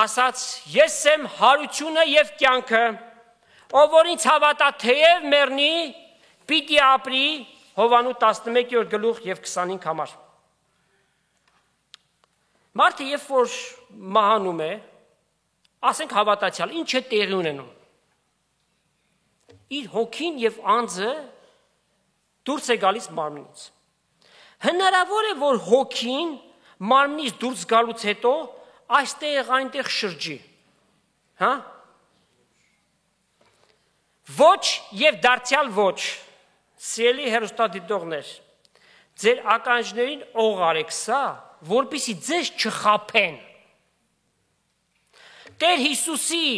ասաց. ես եմ հարությունը եւ կյանքը, ով որ ինձ հավատա, թեև մեռնի, պիտի ապրի, Հովանու 11-րդ գլուխ եւ 25 համար։ Մարդը երբ որ մահանում է, ասենք հավատացյալ, ինչ է տեղի ունենում։ Իր հոգին եւ անձը դուրս է գալիս մարմնից։ Հնարավոր է, որ հոգին մարմնից դուրս գալուց հետո այստեղ այնտեղ շրջի։ Հա? Ոչ եւ դարձյալ ոչ։ Սիրելի հեռուստադիտողներ, ձեր ականջներին օղ արեք սա, որպեսզի ձեզ չխաբեն։ Տեր Հիսուսի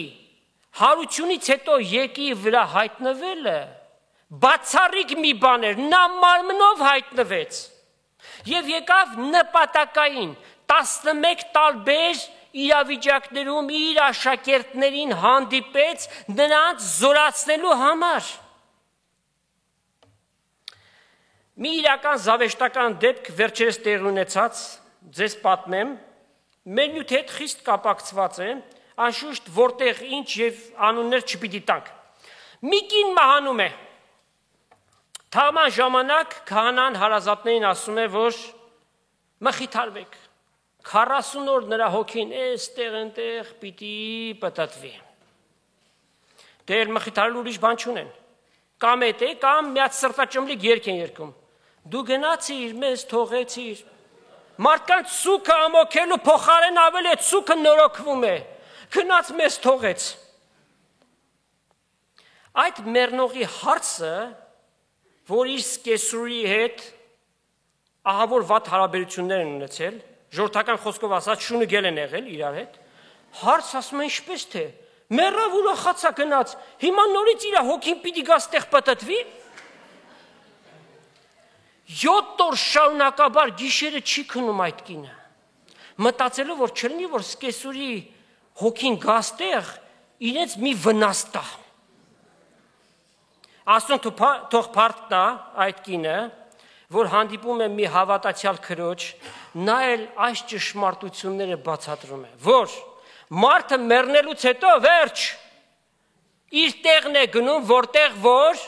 հարությունից հետո եկի վրա հայտնվելը բացառիկ մի բան էր, նա մարմնով հայտնվեց եւ եկավ նպատակային 11 տարբեր իրավիճակներում իր աշակերտներին հանդիպեց նրանց զորացնելու համար։ Մի իրական զավեշտական դեպք վերջերս տեղի ունեցած, ձեզ պատմեմ, մեր նյութի հետ խիստ կապակցված է, անշուշտ որտեղ ինչ եւ անուններ չպիտի տանք։ Մի կին մահանում է։ Թաղման ժամանակ քահանան հարազատներին ասում է, որ մխիթարվեք։ 40 օր նրա հոգին էստեղ այնտեղ պիտի պտտվի։ Դեր մխիթարել ուրիշ բան չունեն։ Կամ էդ է, կամ միած սրտաճմլիկ երգ են երգում։ Դու գնացիր, մեզ թողեցիր։ Մարդկանց սուքը ամոքելու փոխարեն ավելի այդ սուքը նորոգվում է։ Գնաց մեզ թողեց։ Այդ մեռնողի հարցը, որ իր սկեսուրի հետ ահավոր վատ հարաբերություններ են ունեցել, ժողովրդական խոսքով ասած շունը գել են եղել իրար հետ, հարց ասում է ինչպես թե, մեռավ ուրախացա գնաց, հիմա նորից իր հոգին պիտի գա ստեղ պտտվի։ 7 օր շարունակաբար գիշերը չի քնում այդ կինը, մտածելով, որ չլինի, որ սկեսուրի հոգին գա ստեղ, իրենց մի վնաս տա։ Աստծուն թող փառք տա այդ կինը, որ հանդիպում է մի հավատացյալ քրոջ, նա էլ այս ճշմարտությունները բացատրում է, որ մարդը մեռնելուց հետո վերջ իր տեղն է գնում, որտեղ որ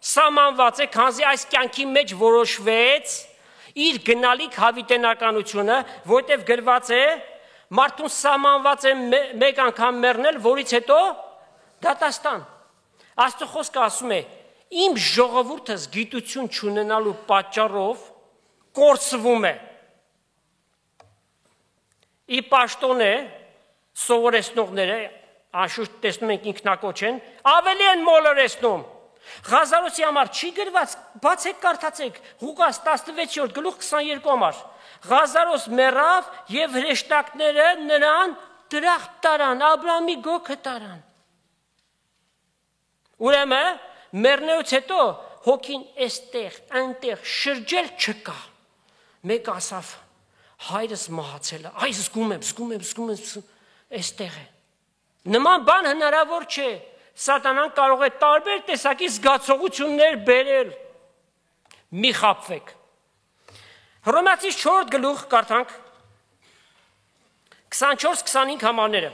սահմանված է, քանզի այս կյանքի մեջ որոշվեց իր գնալիք հավիտենականությունը, որտեղ գրված է մարդուն սահմանված է մեկ անգամ մեռնել, որից հետո դատաստան։ Աստծո խոսքը ասում է. իմ ժողովուրդս գիտություն չունենալու պատճառով կորսվում է։ Ի պաշտոնե սովորեցնողները, անշուշտ տեսնում ենք ինքնակոչ են, ավելի են մոլորեցնում։ Ղազարոսի համար չի գրված, բացեք կարդացեք, Ղուկաս 16-րդ գլուխ 22 համար։ Ղազարոս մեռավ եւ հրեշտակները նրան դրախտ տարան, Աբրահամի գոգը տարան։ Ուրեմն մեռնելուց հետո հոգին էստեղ, այնտեղ շրջել չկա։ Մեկ ասավ, հայրս մահացել է, այ զգում եմ, էստեղ է։ Նման բան հնարավոր չէ։ Սատանան կարող է տարբեր տեսակի զգացողություններ բերել։ Մի խաբվեք։ Հռոմեացիս 4 գլուխ կարդանք 24-25 համարները։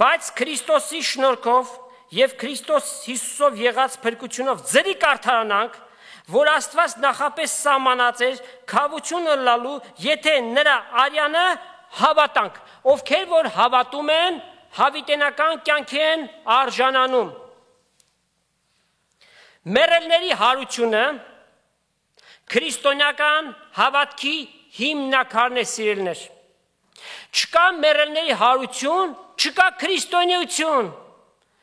Բայց Քրիստոսի շնորհքով եւ Քրիստոս Հիսուսով եղած փրկությունով ձրի կարդարանանք, որ Աստված նախապես սահմանած էր քավությունը լալու, եթե նրա արյանը հավատանք, ովքեր որ հավատում են, հավիտենական կյանք են արժանանում։ Մեռելների հարությունը քրիստոնեական հավատքի հիմնակարն է, սիրելիներ։ Չկա մեռելների հարություն, չկա քրիստոնեություն։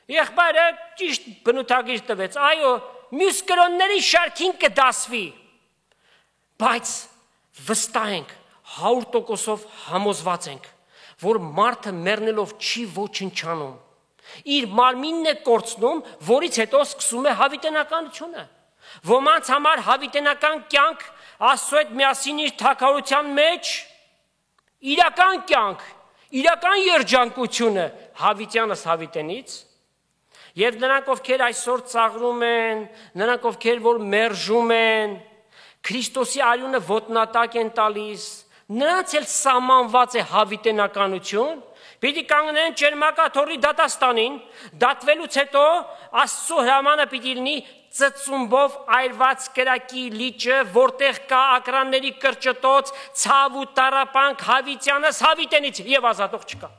Եղբայրը ճիշտ բնութագիր տվեց, այո, մյուս կրոնների շարքին կդասվի, Բայց վստահ ենք, 100%-ով համոզված ենք, որ մարդը մեռնելով չի ոչնչանում։ Իր մարմինն է կորցնում, որից հետո սկսում է հավիտենականությունը։ Ոմանց համար հավիտենական կյանք Աստծո հետ միասին իր թագավորության մեջ իրական կյանք, իրական երջանկությունը հավիտյանս հավիտենից, եւ նրանք ովքեր այսօր ծաղրում են, նրանք ովքեր որ մերժում են, Քրիստոսի արյունը ոտնատակ են տալիս, նրանց էլ սահմանված է հավիտենականություն, պիտի կանգնեն ճերմակաթոռի դատաստանին, դատվելուց հետո Աստծո հրամանը պիտի լինի ծծումբով այրված կրակի լիճը, որտեղ կա ակրանների կրճտոց, ցավ ու տառապանք, հավիտյանս հավիտենից եւ ազատող չկա։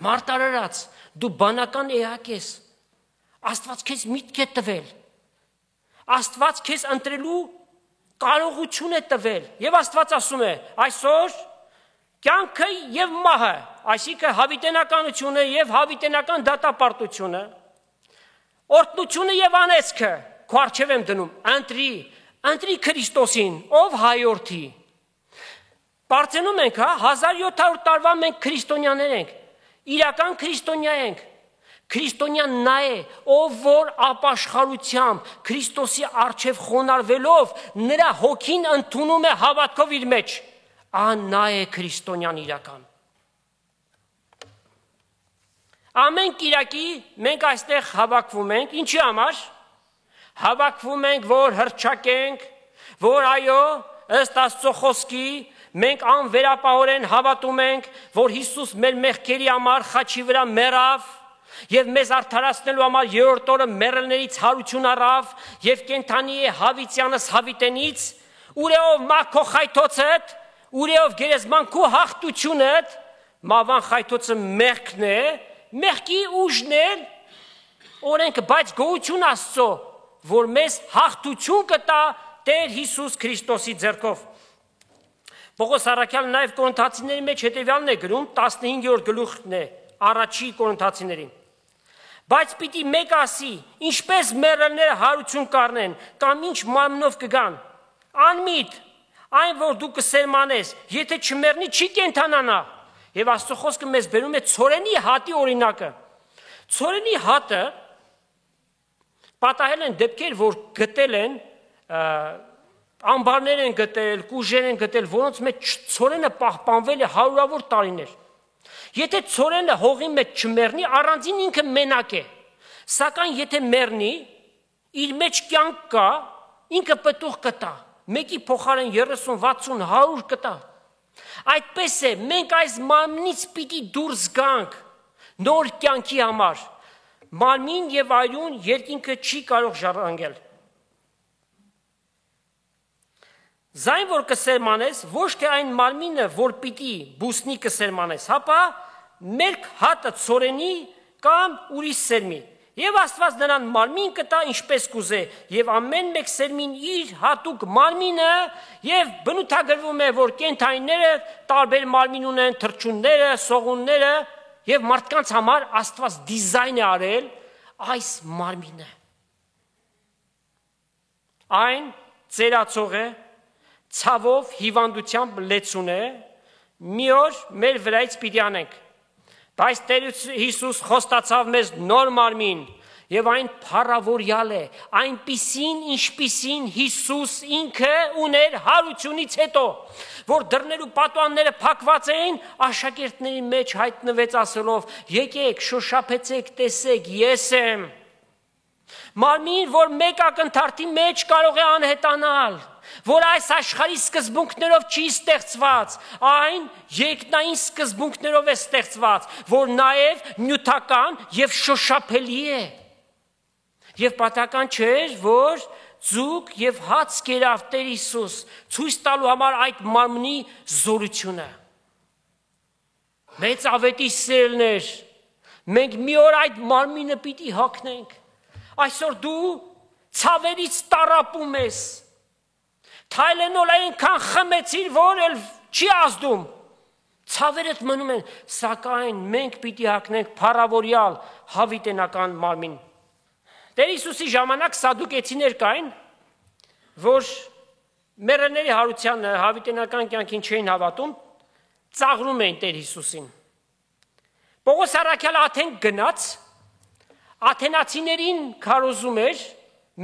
Մարտարարած, դու բանական էակ ես, Աստված քեզ միտք է տվել, Աստված քեզ ընտրելու կարողություն է տվել, եւ Աստված ասում է, այսօր կյանքը եւ մահը, այսինքն հավիտենականությունը եւ հավիտենական դատապարտությունը, օրհնությունը եւ անեծքը քո առջև եմ դնում, ընտրի Քրիստոսին, ով հայորդի։ Պարծենում ենք, 1700 տարվա մենք քրիստոնյաներ ենք, իրական քրիստոնյա ենք։ Քրիստոնյան նա է, ով որ ապաշխարությամբ Քրիստոսի առջև խոնարհվելով նրա հոգին ընդունում է հավատքով իր մեջ։ Նա է քրիստոնյան իրական։ Ամեն կիրակի մենք այստեղ հավաքվում ենք, ինչի համար։ Հավաքվում ենք, որ հռչակենք, որ այո, ըստ Աստծո խոսքի մենք անվերապահորեն հավատում ենք, որ Հիսուս մեր մեղքերի համար խաչի վրա մեռավ եւ մեզ արդարացնելու համար երրորդ օրը մեռելներից հարություն առավ եւ կենթանի է հավիտյանս հավիտենից, ուրեով մա քո խայթոցդ, ուրեով գերեզման քո հաղթությունդ, մավան խայթոցը մեղքն է, մեղքի ուժն է, օրենքը, բայց գոհություն Աստծո, որ մեզ հաղթություն կտա Տեր Հիսուս Քրիստոսի ձեռքով։ Պողոս առաքյալը նաև Կորինթացիների մեջ հետևյալն է գրում, 15-րդ գլուխն է, առաջի Կորինթացիներին։ Բայց պիտի մեկ ասի, ինչպես մեռելները հարություն կառնեն, կամ ինչ մարմնով կգան, անմիտ, այն որ դու կսերմանես, եթե չմեռնի, չի կենթանանա։ Եվ Աստծո խոսքը մեզ բերում է ցորենի հատի օրինակը։ Ցորենի հատը պատահել են դեպքեր, որ գտել են, ամբարներ են գտել, կուժեր են գտել, որոնց մեջ ցորենը պահպանվել է հարյուրավոր տարիներ։ Եթե ցորենը հողի մեջ չմեռնի, առանձին ինքը մենակ է, սակայն եթե մեռնի, իր մեջ կյանք կա, ինքը պտուղ կտա, մեկի փոխարեն 30, 60, 100 կտա։ Այդպես է, մենք այս մարմնից պիտի դուրս գանք նոր կյանքի համար։ Մարմին եւ արյուն երկինքը չի կարող ժառանգել։ Զայն որ կսերմանես, ոչ թե այն մարմինը, որ պիտի բուսնի կսերմանես, հապա մերկ հատը ցորենի կամ ուրիշ սերմի։ Եվ Աստված նրան մարմին կտա ինչպես կուզե, եւ ամեն մեկ սերմին իր հատուկ մարմինը, եւ բնութագրվում է, որ կենդանիները տարբեր մարմին ունեն, թռչունները, սողունները, եւ մարդկանց համար Աստված դիզայն է արել այս մարմինը։ Այն ծերացող է, ցավով, հիվանդությամբ լեցուն է, մի օր մեր վրայից պիտի անենք։ Բայց Տեր Հիսուս խոստացավ մեզ նոր մարմին, եւ այն փառավորյալ է, այնպիսին, ինչպիսին Հիսուս ինքը ուներ հարությունից հետո, որ դռներու պատուանները փակված էին, աշակերտների մեջ հայտնվեց ասելով. եկեք, շոշափեցեք, տեսեք, ես եմ։ Մարմին, որ մեկ ակնթարթի մեջ կարող է անհետանալ, որ այս աշխարհի սկզբունքներով չի ստեղծված, այն երկնային սկզբունքներով է ստեղծված, որ նաև նյութական եւ շոշափելի է։ Եվ պատահական չէր, որ ձուկ եւ հաց կերավ Տեր Հիսուս, ցույց տալու համար այդ մարմնի զորությունը։ Մեծ ավետի սերներ, մենք մի օր այդ մարմինը պիտի հագնենք։ Այսօր դու ցավերից տառապում ես, Թայլենոլ այնքան խմեցիր, որ էլ չի ազդում, ցավերդ մնում են, սակայն մենք պիտի հագնենք փառավորյալ հավիտենական մարմին։ Տեր Հիսուսի ժամանակ սադուկեցիներ կային, որ մեռելների հարությանը հավիտենական կյանքին չէին հավատում, ծաղրում էին Տեր Հիսուսին։ Պողոս առաքյալը Աթեն գնաց, աթենացիներին քարոզում էր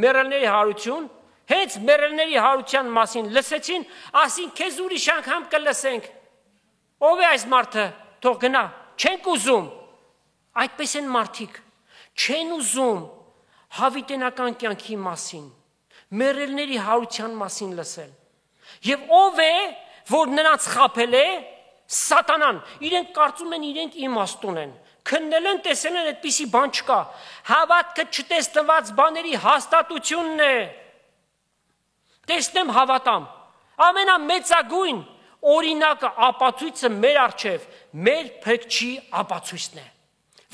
մեռելների հարություն, հենց մեռելների հարության մասին լսեցին, ասին քեզ ուրիշ անգամ կլսենք։ Ով է այս մարդը, թող գնա, չենք ուզում։ Այդպես են մարդիկ, չեն ուզում հավիտենական կյանքի մասին, մեռելների հարության մասին լսել։ Եվ ով է, որ նրանց խաբել է, Սատանան, իրենք կարծում են իրենք իմաստուն են, քննել են, տեսել են, այդպիսի բան չկա, հավատքը չտեսնված բաների հաստատությունն է, տեսնեմ հավատամ, ամենամեծագույն օրինակը ապացույցը մեր առջև, մեր փրկչի ապացույցն է,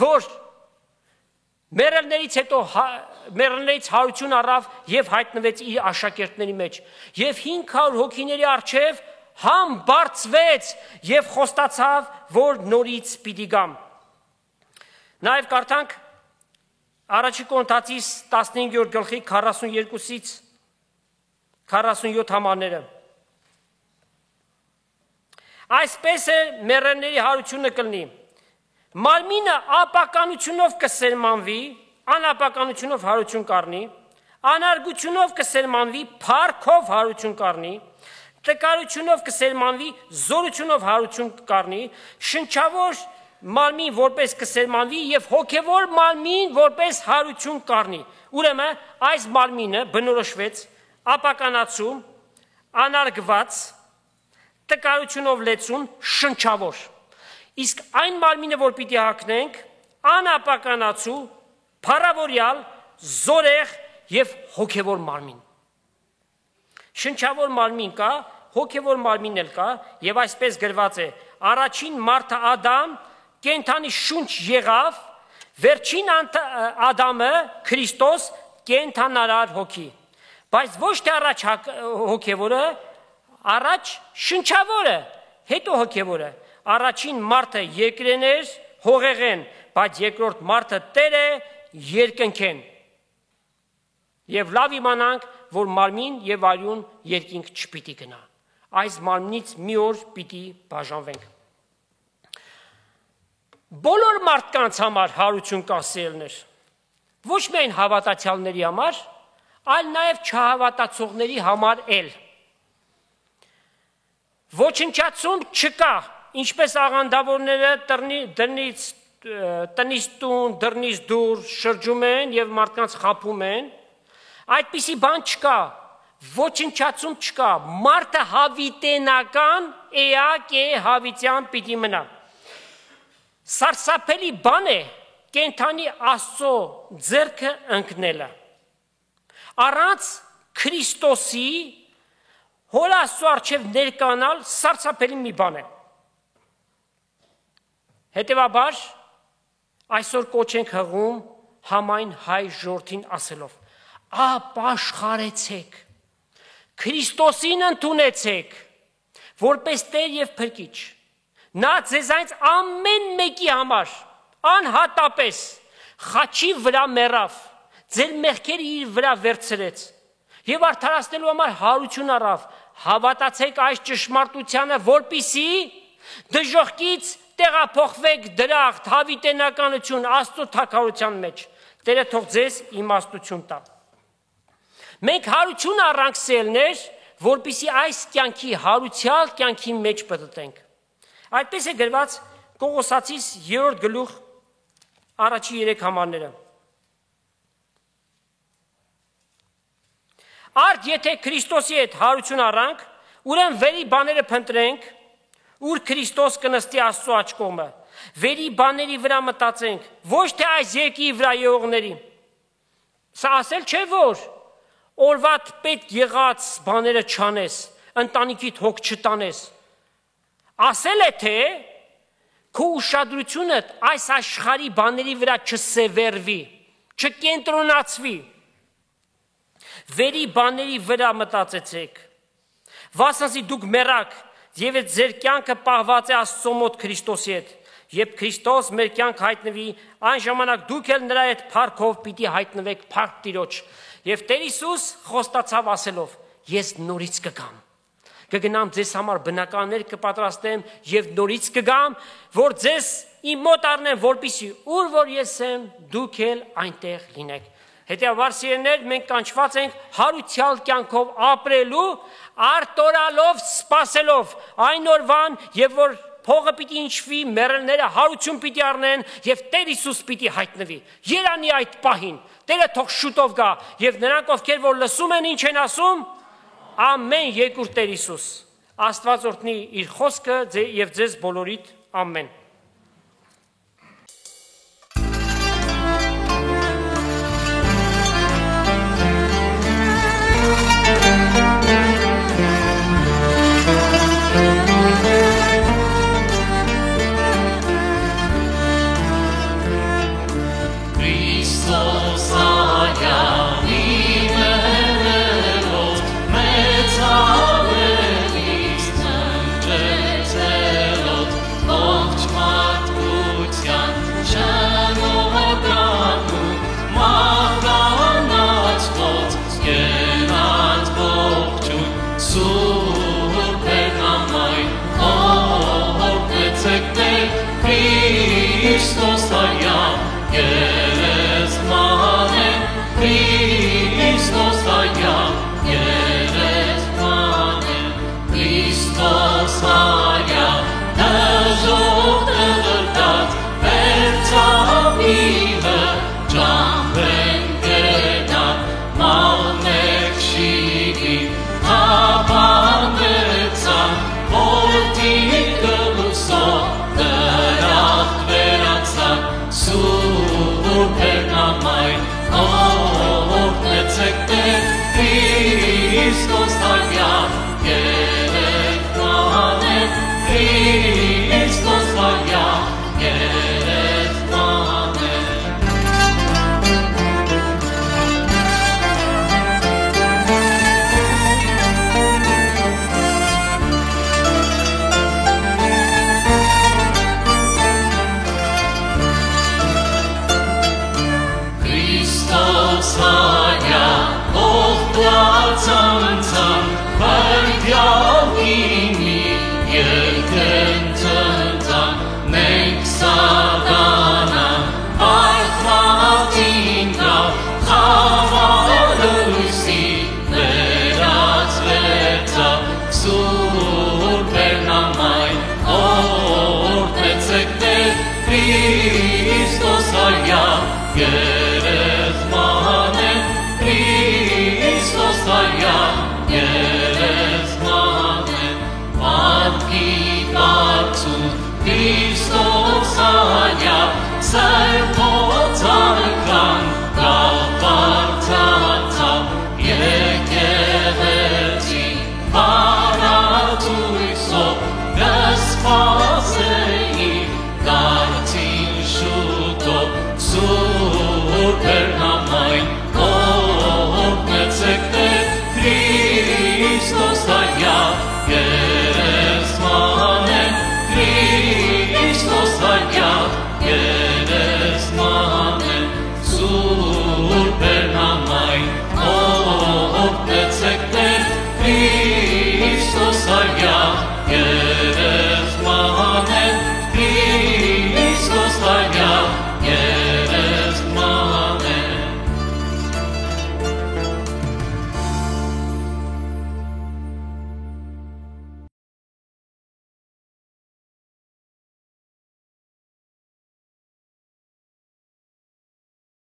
որ մեռելներից հետո մեռելներից հարություն առավ եւ հայտնվեց իր աշակերտների մեջ եւ 500 հոգիների առջև համ բարձվեց եւ խոստացավ, որ նորից պիտի գամ։ Նաեւ կարդանք Առաջի Կորինթացիս 15-րդ գլխի 42-ից 47 համարները։ Այսպես է մեռելների հարությունը կլինի։ Մարմինը ապականությունով կսերմանվի, անապականությունով հարություն կառնի, անարգությունով կսերմանվի, փառքով հարություն կառնի, տկարությունով կսերմանվի, զորությունով հարություն կառնի, շնչավոր մարմին որպես կսերմանվի եւ հոգեվոր մարմին որպես հարություն կառնի։ Ուրեմն այս մարմինը բնորոշվեց ապականացու, անարգված, տկարությունով լեցուն, շնչավոր։ Իսկ այն մարմինը, որ պիտի հագնենք, անապականացու, փառավորյալ, զորեղ եւ հոգեվոր մարմին։ Շնչավոր մարմին կա, հոգեվոր մարմին էլ կա, եւ այսպես գրված է. առաջին մարդը Ադամ կենթանի շունչ եղավ, վերջին Ադամը Քրիստոս կենթանարար հոգի։ Բայց ոչ թե առաջ հոգեվորը, առաջ շնչավորը, հետո հոգեվորը։ Առաջին մարդը երկրեն էր, հողեղեն, բայց երկրորդ մարդը Տեր է, երկնքեն։ Եվ լավ իմանանք, որ մարմին եւ արյուն երկինք չպիտի գնա։ Այս մարմնից մի օր պիտի բաժանվենք։ Բոլոր մարդկանց համար հարություն կա սիրելներ։ Ոչ միայն հավատացյալների համար, այլ նաեւ չհավատացողների համար էլ։ Ոչնչացում չկա, ինչպես աղանդավորները տնից տուն, դռնից դուր շրջում են եւ մարդկանց խաբում են, այդպիսի բան չկա, ոչնչացում չկա, մարդը հավիտենական էակ է, հավիտյան պիտի մնա։ Սարսափելի բան է կենթանի Աստծո ձեռքը ընկնելը։ Առանց Քրիստոսի հոր Աստծո առջև ներկանալ սարսափելի մի բան է։ Հետևաբար այսօր կոչ ենք հղում համայն հայ ժողովրդին ասելով. ապաշխարեցեք, Քրիստոսին ընդունեցեք, որպես Տեր եւ Փրկիչ։ Նա ձեզանից ամեն մեկի համար անհատապես խաչի վրա մեռավ, ձեր մեղքերը իր վրա վերցրեց եւ արդարացնելու համար հարություն առավ։ Հավատացեք այս ճշմարտությանը, որպիսի դժոխքից տեղափոխվեք դրախտ, հավիտենականություն, Աստծո թագավորության մեջ։ Տերը թող ձեզ իմաստություն տա։ Մենք հարություն առանք սելներ, որպիսի այս կյանքի հարուցյալ կյանքի մեջ պտտենք։ Այդպես է գրված Կողոսացիս 3-րդ գլուխ առաջի 3 համարները։ Արդ եթե Քրիստոսի հետ հարություն առանք, ուրեմն վերի բաները փնտրենք, ուր Քրիստոս կնստի Աստծո աջ կողմը, վերի բաների վրա մտածենք, ոչ թե այս երկրի վրա եղողների։ Սա ասել չէ, որ օրվա պետք եղած բաները չանես, ընտանիքիդ հոգ չտանես։ Ասել է, թե քո ուշադրությունը այս աշխարհի բաների վրա չսևեռվի, չկենտրոնացվի։ Վերի բաների վրա մտածեցեք, վասնզի դուք մեռաք, եւ ձեր կյանքը պահված է Աստծո մոտ Քրիստոսի հետ, երբ Քրիստոս մեր կյանք հայտնվի, այն ժամանակ դուք էլ նրա հետ փառքով պիտի հայտնվեք փառք Տիրոջ։ Եվ Տեր Հիսուս խոստացավ ասելով. ես նորից կգամ։ Կգնամ ձեզ համար բնականներ կպատրաստեմ եւ նորից կգամ, որ ձեզ իմ մոտ առնեմ, որպեսզի ուր որ ես եմ, դուք էլ այնտեղ լինեք։ Հետևաբար սիրելիներ, մենք կանչված ենք հարության կյանքով ապրելու, արտորալով, սպասելով այն օրվան, եւ որ փողը պիտի ինչվի, մեռելները հարություն պիտի առնեն եւ Տեր Հիսուս պիտի հայտնվի։ Երանի այդ պահին, Տերը թող շուտով գա եւ նրանք ովքեր որ լսում են ինչ են ասում, ամեն երկուր Տեր Հիսուս։ Աստված օրհնի իր խոսքը եւ ձեզ բոլորիդ ամեն։ Super Namain